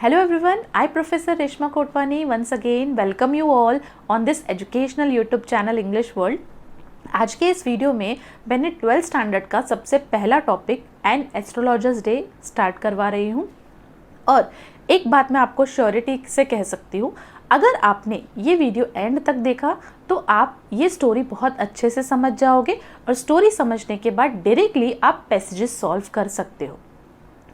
Hello everyone, I Professor Reshma Kotwani once again welcome you all on this educational YouTube channel English World। आज के इस video में मैंने 12th standard का सबसे पहला topic an astrologer's day start करवा रही हूँ। और एक बात मैं आपको श्योरिटी से कह सकती हूँ, अगर आपने ये वीडियो एंड तक देखा तो आप ये स्टोरी बहुत अच्छे से समझ जाओगे और स्टोरी समझने के बाद डायरेक्टली आप पैसेजेस सॉल्व कर सकते हो।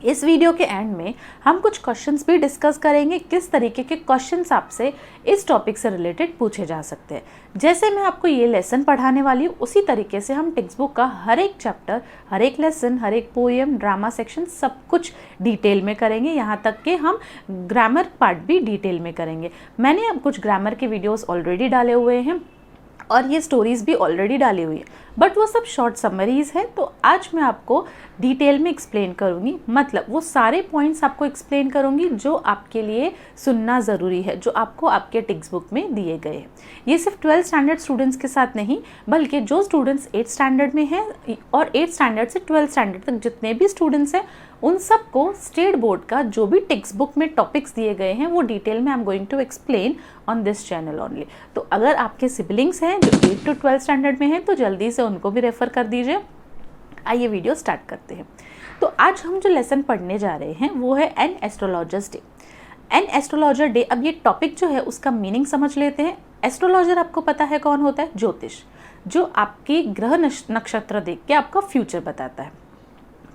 इस वीडियो के एंड में हम कुछ क्वेश्चंस भी डिस्कस करेंगे, किस तरीके के क्वेश्चंस आपसे इस टॉपिक से रिलेटेड पूछे जा सकते हैं। जैसे मैं आपको ये लेसन पढ़ाने वाली हूँ उसी तरीके से हम टेक्स्ट बुक का हर एक चैप्टर, हर एक लेसन, हर एक पोएम, ड्रामा सेक्शन सब कुछ डिटेल में करेंगे। यहाँ तक कि हम ग्रामर पार्ट भी डिटेल में करेंगे। मैंने अब कुछ ग्रामर के वीडियोज़ ऑलरेडी डाले हुए हैं और ये स्टोरीज़ भी ऑलरेडी डाली हुई है, बट वो सब शॉर्ट समरीज़ है। तो आज मैं आपको डिटेल में एक्सप्लेन करूँगी, मतलब वो सारे पॉइंट्स आपको एक्सप्लेन करूँगी जो आपके लिए सुनना ज़रूरी है, जो आपको आपके टेक्स्ट बुक में दिए गए हैं। ये सिर्फ 12th स्टैंडर्ड स्टूडेंट्स के साथ नहीं, बल्कि जो स्टूडेंट्स 8th स्टैंडर्ड में हैं और 8th स्टैंडर्ड से 12th स्टैंडर्ड तक जितने भी स्टूडेंट्स हैं उन सबको स्टेट बोर्ड का जो भी टेक्स्ट बुक में टॉपिक्स दिए गए हैं वो डिटेल में I am going to explain on this channel only. तो अगर आपके सिबलिंग्स हैं जो 8 to 12 स्टैंडर्ड में हैं तो जल्दी से उनको भी रेफ़र कर दीजिए। आइए वीडियो स्टार्ट करते हैं। तो आज हम जो लेसन पढ़ने जा रहे हैं वो है an astrologer's day. An astrologer day, अब ये टॉपिक जो है उसका मीनिंग समझ लेते हैं। एस्ट्रोलॉजर आपको पता है कौन होता है? ज्योतिष, जो आपकी ग्रह नक्षत्र देख के आपका फ्यूचर बताता है।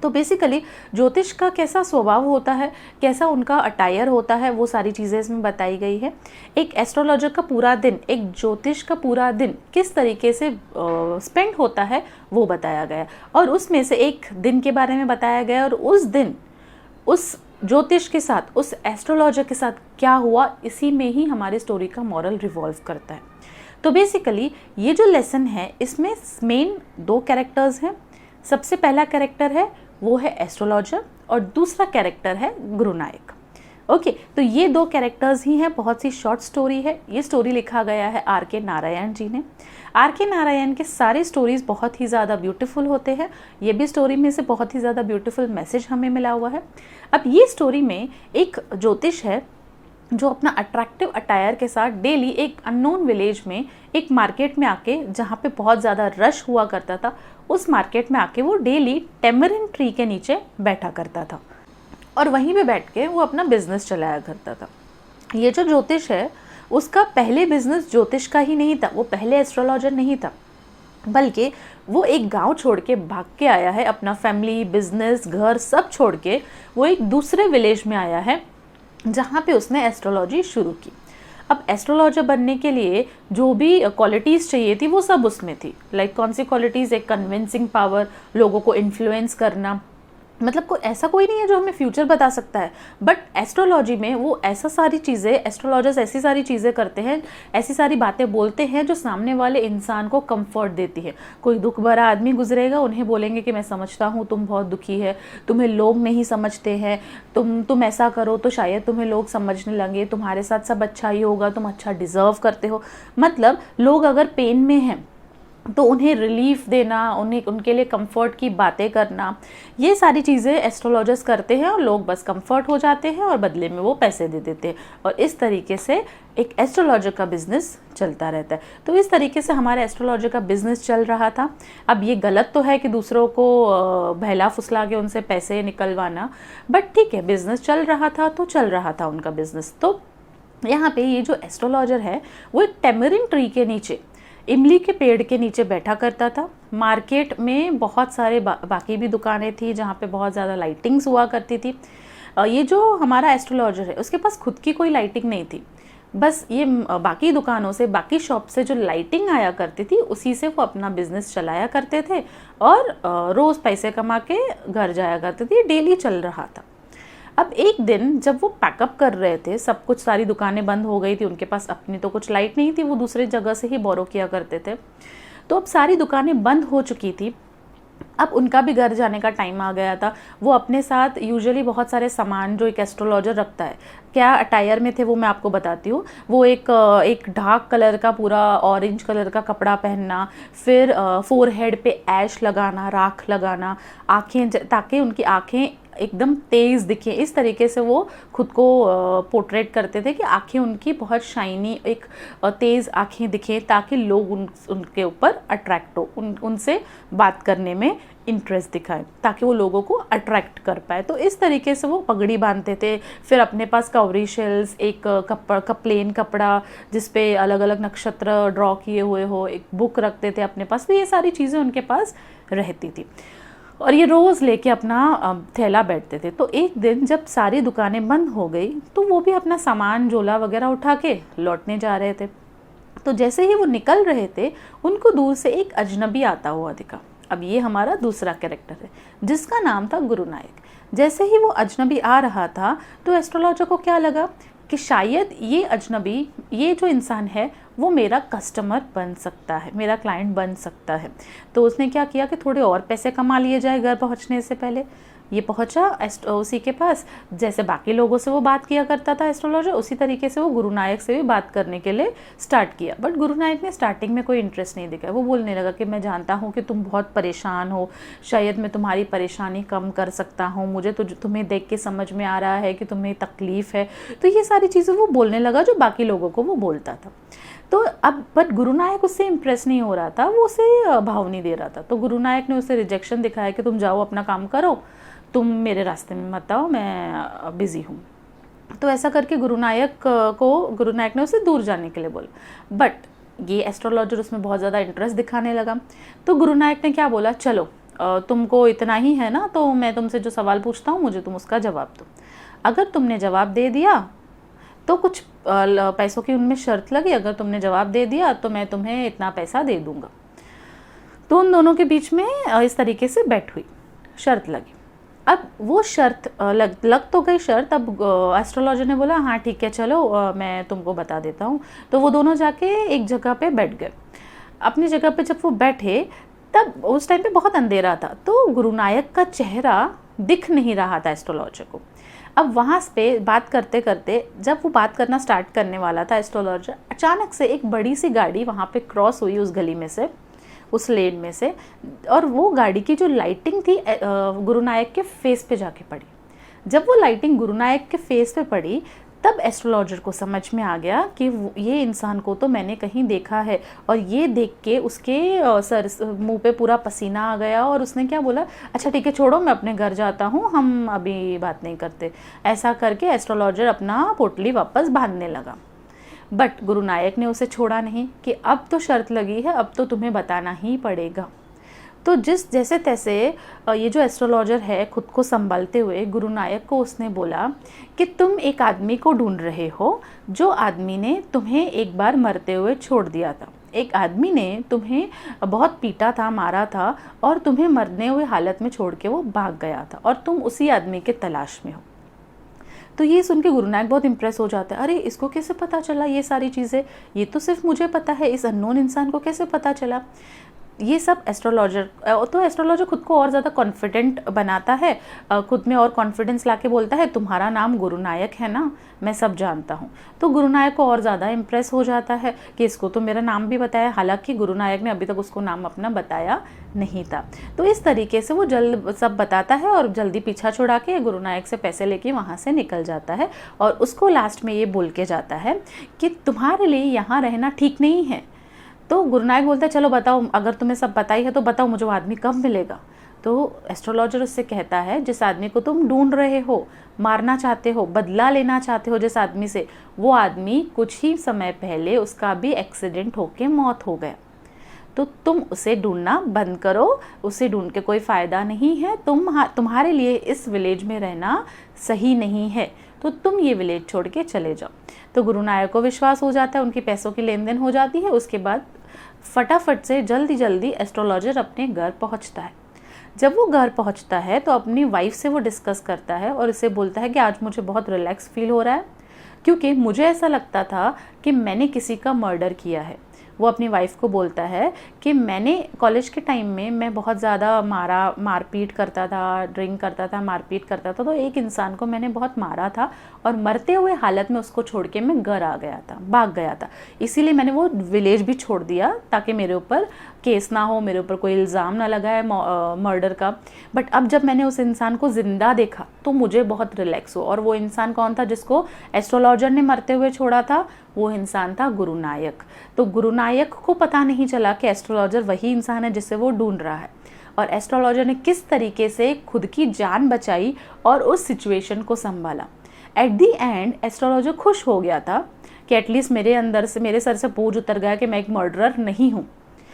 तो बेसिकली ज्योतिष का कैसा स्वभाव होता है, कैसा उनका अटायर होता है, वो सारी चीज़ें इसमें बताई गई है। एक एस्ट्रोलॉजर का पूरा दिन, एक ज्योतिष का पूरा दिन किस तरीके से स्पेंड होता है वो बताया गया और उसमें से एक दिन के बारे में बताया गया और उस दिन उस ज्योतिष के साथ, उस एस्ट्रोलॉजर के साथ क्या हुआ, इसी में ही हमारी स्टोरी का मॉरल रिवॉल्व करता है। तो बेसिकली ये जो लेसन है इसमें मेन 2 कैरेक्टर्स हैं। सबसे पहला कैरेक्टर है वो है एस्ट्रोलॉजर और दूसरा कैरेक्टर है गुरुनायक। ओके, तो ये 2 कैरेक्टर्स ही हैं। बहुत सी शॉर्ट स्टोरी है। ये स्टोरी लिखा गया है R.K. नारायण जी ने। R.K. नारायण के सारे स्टोरीज बहुत ही ज़्यादा ब्यूटीफुल होते हैं। ये भी स्टोरी में से बहुत ही ज़्यादा ब्यूटीफुल मैसेज हमें मिला हुआ है। अब ये स्टोरी में एक ज्योतिष है जो अपना अट्रैक्टिव अटायर के साथ डेली एक अननोन विलेज में, एक मार्केट में आके, जहाँ पे बहुत ज़्यादा रश हुआ करता था, उस मार्केट में आके वो डेली टेमरिन ट्री के नीचे बैठा करता था और वहीं पे बैठ के वो अपना बिजनेस चलाया करता था। ये जो ज्योतिष है उसका पहले बिजनेस ज्योतिष का ही नहीं था, वो पहले एस्ट्रोलॉजर नहीं था, बल्कि वो एक गांव छोड़ के भाग के आया है। अपना फैमिली, बिजनेस, घर सब छोड़ के वो एक दूसरे विलेज में आया है जहाँ पे उसने एस्ट्रोलॉजी शुरू की। अब एस्ट्रोलॉजर बनने के लिए जो भी क्वालिटीज़ चाहिए थी वो सब उसमें थी। लाइक कौन सी क्वालिटीज़? एक कन्विंसिंग पावर, लोगों को इन्फ्लुएंस करना। मतलब ऐसा कोई नहीं है जो हमें फ्यूचर बता सकता है, बट एस्ट्रोलॉजी में वो ऐसा सारी चीज़ें, एस्ट्रोलॉजर्स ऐसी सारी चीज़ें करते हैं, ऐसी सारी बातें बोलते हैं जो सामने वाले इंसान को कंफर्ट देती है। कोई दुख भरा आदमी गुजरेगा, उन्हें बोलेंगे कि मैं समझता हूँ तुम बहुत दुखी है, तुम्हें लोग नहीं समझते हैं, तुम ऐसा करो तो शायद तुम्हें लोग समझने लगे, तुम्हारे साथ सब अच्छा ही होगा, तुम अच्छा डिज़र्व करते हो। मतलब लोग अगर पेन में हैं तो उन्हें रिलीफ देना, उन्हें उनके लिए कंफर्ट की बातें करना, ये सारी चीज़ें एस्ट्रोलॉजर्स करते हैं और लोग बस कंफर्ट हो जाते हैं और बदले में वो पैसे दे देते हैं और इस तरीके से एक एस्ट्रोलॉजर का बिजनेस चलता रहता है। तो इस तरीके से हमारे एस्ट्रोलॉजर का बिजनेस चल रहा था। अब ये गलत तो है कि दूसरों को बहला फुसला के उनसे पैसे निकलवाना, बट ठीक है, बिजनेस चल रहा था तो चल रहा था उनका बिजनेस। तो यहाँ पे ये जो एस्ट्रोलॉजर है वो एक टेमरिन ट्री के नीचे, इमली के पेड़ के नीचे बैठा करता था। मार्केट में बहुत सारे बाकी भी दुकानें थी जहाँ पे बहुत ज़्यादा लाइटिंग्स हुआ करती थी। ये जो हमारा एस्ट्रोलॉजर है उसके पास खुद की कोई लाइटिंग नहीं थी, बस ये बाकी दुकानों से, बाकी शॉप से जो लाइटिंग आया करती थी उसी से वो अपना बिजनेस चलाया करते थे और रोज़ पैसे कमा के घर जाया करते थे। डेली चल रहा था। अब एक दिन जब वो पैकअप कर रहे थे, सब कुछ, सारी दुकानें बंद हो गई थी, उनके पास अपनी तो कुछ लाइट नहीं थी, वो दूसरे जगह से ही बोरो किया करते थे। तो अब सारी दुकानें बंद हो चुकी थी, अब उनका भी घर जाने का टाइम आ गया था। वो अपने साथ यूजुअली बहुत सारे सामान जो एक एस्ट्रोलॉजर रखता है, क्या अटायर में थे वो मैं आपको बताती हूँ। वो एक डार्क कलर का, पूरा ऑरेंज कलर का कपड़ा पहनना, फिर फोरहेड पे ऐश लगाना, राख लगाना, आँखें, ताकि उनकी आँखें एकदम तेज़ दिखे, इस तरीके से वो खुद को पोर्ट्रेट करते थे कि आंखें उनकी बहुत शाइनी, एक तेज़ आंखें दिखें, ताकि लोग उनके ऊपर अट्रैक्ट हो, उनसे बात करने में इंटरेस्ट दिखाएं, ताकि वो लोगों को अट्रैक्ट कर पाए। तो इस तरीके से वो पगड़ी बांधते थे। फिर अपने पास कवरी शेल्स, एक प्लेन कपड़ा जिस पे अलग अलग नक्षत्र ड्रॉ किए हुए हो, एक बुक रखते थे अपने पास। तो ये सारी चीज़ें उनके पास रहती थी और ये रोज़ लेके अपना थैला बैठते थे। तो एक दिन जब सारी दुकानें बंद हो गई तो वो भी अपना सामान, झोला वगैरह उठा के लौटने जा रहे थे। तो जैसे ही वो निकल रहे थे, उनको दूर से एक अजनबी आता हुआ दिखा। अब ये हमारा दूसरा कैरेक्टर है, जिसका नाम था गुरु नायक। जैसे ही वो अजनबी आ रहा था तो एस्ट्रोलॉजर को क्या लगा कि शायद ये अजनबी, ये जो इंसान है, वो मेरा कस्टमर बन सकता है, मेरा क्लाइंट बन सकता है। तो उसने क्या किया कि थोड़े और पैसे कमा लिए जाए घर पहुंचने से पहले। ये पहुंचा उसी के पास, जैसे बाकी लोगों से वो बात किया करता था एस्ट्रोलॉजर, उसी तरीके से वो गुरु नायक से भी बात करने के लिए स्टार्ट किया। बट गुरु नायक ने स्टार्टिंग में कोई इंटरेस्ट नहीं दिखाया। वो बोलने लगा कि मैं जानता हूँ कि तुम बहुत परेशान हो, शायद मैं तुम्हारी परेशानी कम कर सकता हूँ, मुझे तो तुम्हें देख के समझ में आ रहा है कि तुम्हें तकलीफ़ है। तो ये सारी चीज़ें वो बोलने लगा जो बाकी लोगों को वो बोलता था। तो अब बट गुरु नायक उससे इम्प्रेस नहीं हो रहा था, वो उसे भाव नहीं दे रहा था। तो गुरु नायक ने उसे रिजेक्शन दिखाया कि तुम जाओ अपना काम करो, तुम मेरे रास्ते में मत आओ, मैं बिज़ी हूँ। तो ऐसा करके गुरु नायक ने उसे दूर जाने के लिए बोला। बट ये एस्ट्रोलॉजर उसमें बहुत ज़्यादा इंटरेस्ट दिखाने लगा। तो गुरु नायक ने क्या बोला, चलो तुमको इतना ही है ना, तो मैं तुमसे जो सवाल पूछता हूँ मुझे तुम उसका जवाब दो। अगर तुमने जवाब दे दिया तो कुछ पैसों की उनमें शर्त लगी, अगर तुमने जवाब दे दिया तो मैं तुम्हें इतना पैसा दे दूंगा। तो उन दोनों के बीच में इस तरीके से बैठ हुई, शर्त लगी। अब वो शर्त लग तो गई शर्त। अब एस्ट्रोलॉजर ने बोला हाँ ठीक है चलो, मैं तुमको बता देता हूँ। तो वो दोनों जाके एक जगह पे बैठ गए। अपनी जगह पे जब वो बैठे, तब उस टाइम पे बहुत अंधेरा था, तो गुरु नायक का चेहरा दिख नहीं रहा था एस्ट्रोलॉजर को। अब वहाँ पे बात करते करते जब वो बात करना स्टार्ट करने वाला था एस्ट्रोलॉजर, अचानक से एक बड़ी सी गाड़ी वहाँ पे क्रॉस हुई उस गली में से, उस लेन में से, और वो गाड़ी की जो लाइटिंग थी गुरु नायक के फेस पे जाके पड़ी। जब वो लाइटिंग गुरु नायक के फेस पे पड़ी, तब एस्ट्रोलॉजर को समझ में आ गया कि ये इंसान को तो मैंने कहीं देखा है। और ये देख के उसके मुंह पे पूरा पसीना आ गया और उसने क्या बोला, अच्छा ठीक है छोड़ो, मैं अपने घर जाता हूँ, हम अभी बात नहीं करते। ऐसा करके एस्ट्रोलॉजर अपना पोटली वापस बांधने लगा। बट गुरु नायक ने उसे छोड़ा नहीं कि अब तो शर्त लगी है, अब तो तुम्हें बताना ही पड़ेगा। तो जैसे तैसे ये जो एस्ट्रोलॉजर है, खुद को संभालते हुए गुरु नायक को उसने बोला कि तुम एक आदमी को ढूंढ रहे हो, जो आदमी ने तुम्हें एक बार मरते हुए छोड़ दिया था। एक आदमी ने तुम्हें बहुत पीटा था, मारा था, और तुम्हें मरने हुए हालत में छोड़ के वो भाग गया था, और तुम उसी आदमी के तलाश में हो। तो ये सुन के गुरु नायक बहुत इंप्रेस हो जाता है। अरे इसको कैसे पता चला ये सारी चीज़ें, ये तो सिर्फ मुझे पता है, इस अननोन इंसान को कैसे पता चला। ये सब एस्ट्रोलॉजर, तो एस्ट्रोलॉजर खुद को और ज़्यादा कॉन्फिडेंट बनाता है, खुद में और कॉन्फिडेंस लाके बोलता है तुम्हारा नाम गुरु नायक है ना, मैं सब जानता हूँ। तो गुरु नायक को और ज़्यादा इम्प्रेस हो जाता है कि इसको तो मेरा नाम भी बताया, हालांकि गुरु नायक ने अभी तक उसको नाम अपना बताया नहीं था। तो इस तरीके से वो जल्द सब बताता है और जल्दी पीछा छुड़ा के गुरु नायक से पैसे लेके वहाँ से निकल जाता है, और उसको लास्ट में ये बोल के जाता है कि तुम्हारे लिए यहाँ रहना ठीक नहीं है। तो गुरु नायक बोलता है चलो बताओ, अगर तुम्हें सब पता ही है तो बताओ मुझे वो आदमी कब मिलेगा। तो एस्ट्रोलॉजर उससे कहता है जिस आदमी को तुम ढूंढ रहे हो, मारना चाहते हो, बदला लेना चाहते हो जिस आदमी से, वो आदमी कुछ ही समय पहले उसका भी एक्सीडेंट होके मौत हो गया। तो तुम उसे ढूंढना बंद करो, उसे ढूंढ के कोई फ़ायदा नहीं है, तुम्हारे लिए इस विलेज में रहना सही नहीं है, तो तुम ये विलेज छोड़ के चले जाओ। तो गुरु नायक को विश्वास हो जाता है, उनकी पैसों की लेन देन हो जाती है। उसके बाद फटाफट से जल्दी एस्ट्रोलॉजर अपने घर पहुंचता है। जब वो घर पहुंचता है तो अपनी वाइफ से वो डिस्कस करता है और इसे बोलता है कि आज मुझे बहुत रिलैक्स फील हो रहा है, क्योंकि मुझे ऐसा लगता था कि मैंने किसी का मर्डर किया है। वो अपनी वाइफ को बोलता है कि मैंने कॉलेज के टाइम में मैं बहुत ज़्यादा मारपीट करता था, ड्रिंक करता था, मारपीट करता था, तो एक इंसान को मैंने बहुत मारा था और मरते हुए हालत में उसको छोड़ के मैं घर आ गया था, भाग गया था। इसीलिए मैंने वो विलेज भी छोड़ दिया ताकि मेरे ऊपर केस ना हो, मेरे ऊपर कोई इल्ज़ाम ना लगा है मर्डर का। बट अब जब मैंने उस इंसान को ज़िंदा देखा तो मुझे बहुत रिलैक्स हुआ। और वो इंसान कौन था जिसको एस्ट्रोलॉजर ने मरते हुए छोड़ा था? वो इंसान था गुरु नायक। तो गुरु नायक को पता नहीं चला कि एस्ट्रोलॉजर वही इंसान है जिसे वो ढूंढ रहा है, और एस्ट्रोलॉजर ने किस तरीके से खुद की जान बचाई और उस सिचुएशन को संभाला। एट दी एंड एस्ट्रोलॉजर खुश हो गया था कि एटलीस्ट मेरे सर से बोझ उतर गया कि मैं एक मर्डरर नहीं हूँ।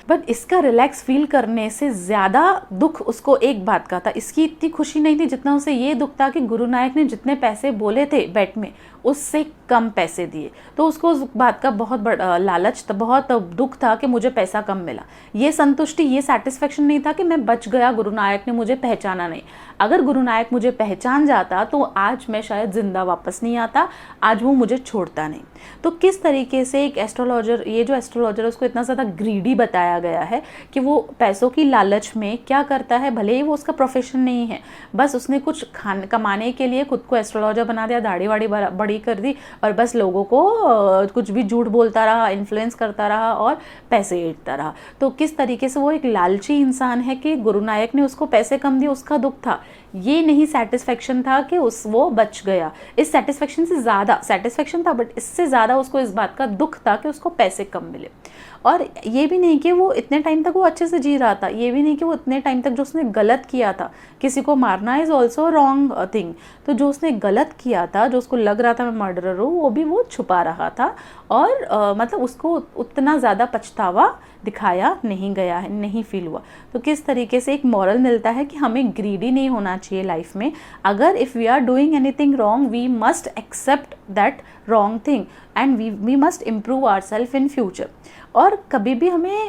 बट इसका रिलैक्स फील करने से ज़्यादा दुख उसको एक बात का था। इसकी इतनी खुशी नहीं थी जितना उसे ये दुख था कि गुरु नायक ने जितने पैसे बोले थे बेट में उससे कम पैसे दिए। तो उसको उस बात का बहुत बड़ा लालच था, बहुत दुख था कि मुझे पैसा कम मिला। ये संतुष्टि, ये सेटिस्फेक्शन नहीं था कि मैं बच गया, गुरु नायक ने मुझे पहचाना नहीं। अगर गुरु नायक मुझे पहचान जाता तो आज मैं शायद जिंदा वापस नहीं आता, आज वो मुझे छोड़ता नहीं। तो किस तरीके से एक एस्ट्रोलॉजर, ये जो एस्ट्रोलॉजर है उसको इतना ज़्यादा ग्रीडी बताया गया है कि वो पैसों की लालच में क्या करता है, भले ही वो उसका प्रोफेशन नहीं है, बस उसने कुछ कमाने के लिए खुद को एस्ट्रोलॉजर बना दिया, दाढ़ी वाड़ी बड़ी कर दी और बस लोगों को कुछ भी झूठ बोलता रहा, इन्फ्लुएंस करता रहा और पैसे ईंटता रहा। तो किस तरीके से वो एक लालची इंसान है कि गुरु नायक ने उसको पैसे कम दिए, उसका दुख था। ये नहीं सेटिस्फेक्शन था कि वो बच गया। इस सेटिस्फेक्शन से ज़्यादा सेटिस्फेक्शन था, बट इससे ज़्यादा उसको इस बात का दुख था कि उसको पैसे कम मिले। और ये भी नहीं कि वो इतने टाइम तक वो अच्छे से जी रहा था, ये भी नहीं कि वो इतने टाइम तक जो उसने गलत किया था, किसी को मारना इज़ ऑल्सो रॉन्ग थिंग, तो जो उसने गलत किया था, जो उसको लग रहा था मैं मर्डरर हूँ, वो भी वो छुपा रहा था। और मतलब उसको उतना ज़्यादा पछतावा दिखाया नहीं गया है, नहीं फील हुआ। तो किस तरीके से एक मॉरल मिलता है कि हमें ग्रीडी नहीं होना चाहिए लाइफ में। अगर if we are doing anything wrong, we must accept that wrong thing and we must improve our self in future. और कभी भी हमें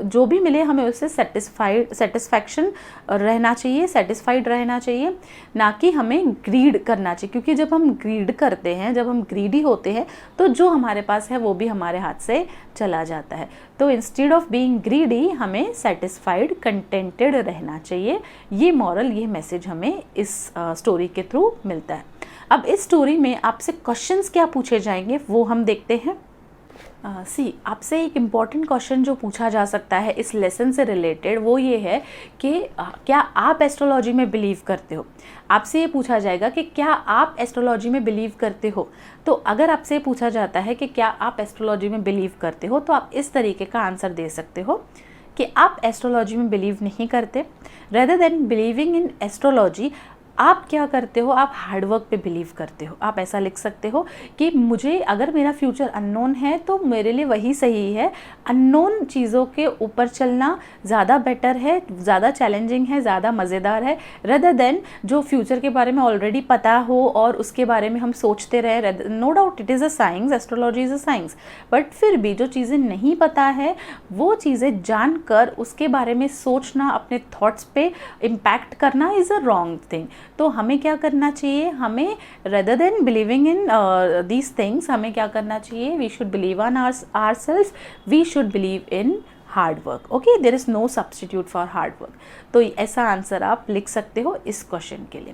जो भी मिले हमें उससे सेटिस्फैक्शन रहना चाहिए, सेटिस्फाइड रहना चाहिए, ना कि हमें ग्रीड करना चाहिए। क्योंकि जब हम ग्रीड करते हैं, जब हम ग्रीडी होते हैं, तो जो हमारे पास है वो भी हमारे हाथ से चला जाता है। तो इंस्टेड ऑफ बीइंग ग्रीडी हमें सेटिस्फाइड, कंटेंटेड रहना चाहिए। ये मॉरल, ये मैसेज हमें इस स्टोरी के थ्रू मिलता है। अब इस स्टोरी में आपसे क्वेश्चंस क्या पूछे जाएंगे वो हम देखते हैं। आपसे एक इम्पॉर्टेंट क्वेश्चन जो पूछा जा सकता है इस लेसन से रिलेटेड, वो ये है कि क्या आप एस्ट्रोलॉजी में बिलीव करते हो। आपसे ये पूछा जाएगा कि क्या आप एस्ट्रोलॉजी में बिलीव करते हो। तो अगर आपसे पूछा जाता है कि क्या आप एस्ट्रोलॉजी में बिलीव करते हो, तो आप इस तरीके का आंसर दे सकते हो कि आप एस्ट्रोलॉजी में बिलीव नहीं करते। Rather than believing in astrology, आप क्या करते हो, आप हार्डवर्क पे बिलीव करते हो। आप ऐसा लिख सकते हो कि मुझे, अगर मेरा फ्यूचर अननोन है तो मेरे लिए वही सही है। अननोन चीज़ों के ऊपर चलना ज़्यादा बेटर है, ज़्यादा चैलेंजिंग है, ज़्यादा मज़ेदार है, रेदर देन जो फ्यूचर के बारे में ऑलरेडी पता हो और उसके बारे में हम सोचते रहे। No doubt it is a science, astrology is a science, but फिर भी जो चीज़ें नहीं पता है वो चीज़ें जानकर उसके बारे में सोचना, अपने थॉट्स पे इम्पैक्ट करना इज़ अ रॉन्ग थिंग। तो हमें क्या करना चाहिए, हमें rather than believing in these things, हमें क्या करना चाहिए, we should believe on our self, we should believe in hard work. Okay, there is no substitute for hard work. तो ऐसा आंसर आप लिख सकते हो इस क्वेश्चन के लिए।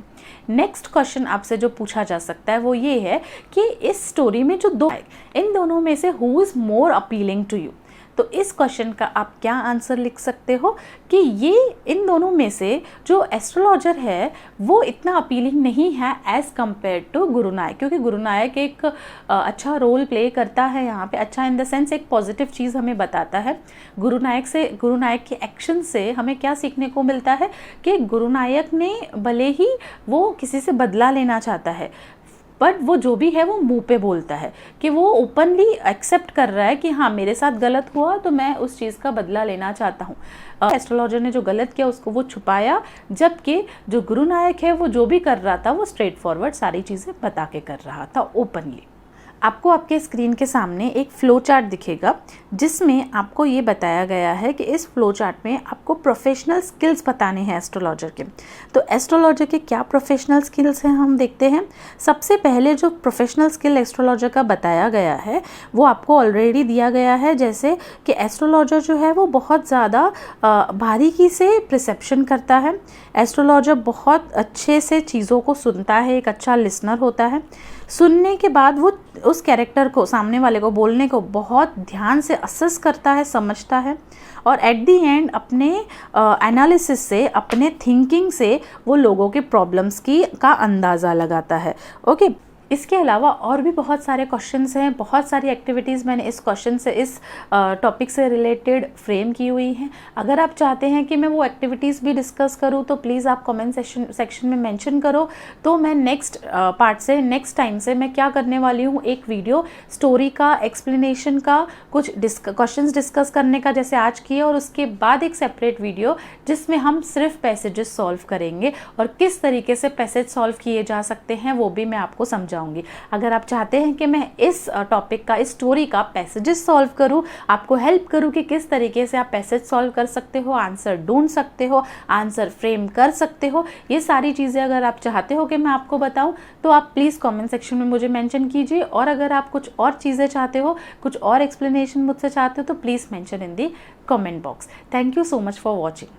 नेक्स्ट क्वेश्चन आपसे जो पूछा जा सकता है वो ये है कि इस स्टोरी में जो दो, इन दोनों में से who is more appealing to you. तो इस क्वेश्चन का आप क्या आंसर लिख सकते हो कि ये इन दोनों में से जो एस्ट्रोलॉजर है वो इतना अपीलिंग नहीं है एज़ कम्पेयर टू गुरु नायक। क्योंकि गुरु नायक एक अच्छा रोल प्ले करता है यहाँ पे, अच्छा इन द सेंस एक पॉजिटिव चीज़ हमें बताता है। गुरु नायक के एक्शन से हमें क्या सीखने को मिलता है कि गुरु नायक ने, भले ही वो किसी से बदला लेना चाहता है, बट वो जो भी है वो मुंह पे बोलता है कि वो ओपनली एक्सेप्ट कर रहा है कि हाँ मेरे साथ गलत हुआ तो मैं उस चीज़ का बदला लेना चाहता हूँ। एस्ट्रोलॉजर ने जो गलत किया उसको वो छुपाया, जबकि जो गुरु नायक है वो जो भी कर रहा था वो स्ट्रेट फॉरवर्ड सारी चीज़ें बता के कर रहा था ओपनली। आपको आपके स्क्रीन के सामने एक फ्लो चार्ट दिखेगा जिसमें आपको ये बताया गया है कि इस फ्लो चार्ट में आपको प्रोफेशनल स्किल्स बताने हैं एस्ट्रोलॉजर के। तो एस्ट्रोलॉजर के क्या प्रोफेशनल स्किल्स हैं हम देखते हैं। सबसे पहले जो प्रोफेशनल स्किल एस्ट्रोलॉजर का बताया गया है वो आपको ऑलरेडी दिया गया है, जैसे कि एस्ट्रोलॉजर जो है वो बहुत ज़्यादा बारीकी से परसेप्शन करता है। एस्ट्रोलॉजर बहुत अच्छे से चीज़ों को सुनता है, एक अच्छा लिसनर होता है। सुनने के बाद वो उस कैरेक्टर को, सामने वाले को बोलने को बहुत ध्यान से असेस करता है, समझता है और एट दी एंड अपने एनालिसिस से, अपने थिंकिंग से वो लोगों के प्रॉब्लम्स का अंदाज़ा लगाता है। ओके, इसके अलावा और भी बहुत सारे क्वेश्चंस हैं, बहुत सारी एक्टिविटीज़ मैंने इस क्वेश्चन से, इस टॉपिक से रिलेटेड फ्रेम की हुई हैं। अगर आप चाहते हैं कि मैं वो एक्टिविटीज़ भी डिस्कस करूँ तो प्लीज़ आप कमेंट सेक्शन में मेंशन करो, तो मैं नेक्स्ट पार्ट से, नेक्स्ट टाइम से मैं क्या करने वाली हूँ, एक वीडियो स्टोरी का, एक्सप्लेनेशन का, कुछ क्वेश्चंस डिस्कस करने का जैसे आज किया, और उसके बाद एक सेपरेट वीडियो जिसमें हम सिर्फ पैसेजेस सॉल्व करेंगे और किस तरीके से पैसेज सॉल्व किए जा सकते हैं वो भी मैं आपको समझाऊंगी। अगर आप चाहते हैं कि मैं इस टॉपिक का, इस स्टोरी का पैसेजेस सॉल्व करूं, आपको हेल्प करूं कि किस तरीके से आप पैसेज सॉल्व कर सकते हो, आंसर ढूंढ सकते हो, आंसर फ्रेम कर सकते हो, ये सारी चीज़ें अगर आप चाहते हो कि मैं आपको बताऊं तो आप प्लीज़ कमेंट सेक्शन में मुझे मेंशन कीजिए। और अगर आप कुछ और चीज़ें चाहते हो, कुछ और एक्सप्लेनेशन मुझसे चाहते हो तो please mention in the comment box. Thank you so much for watching.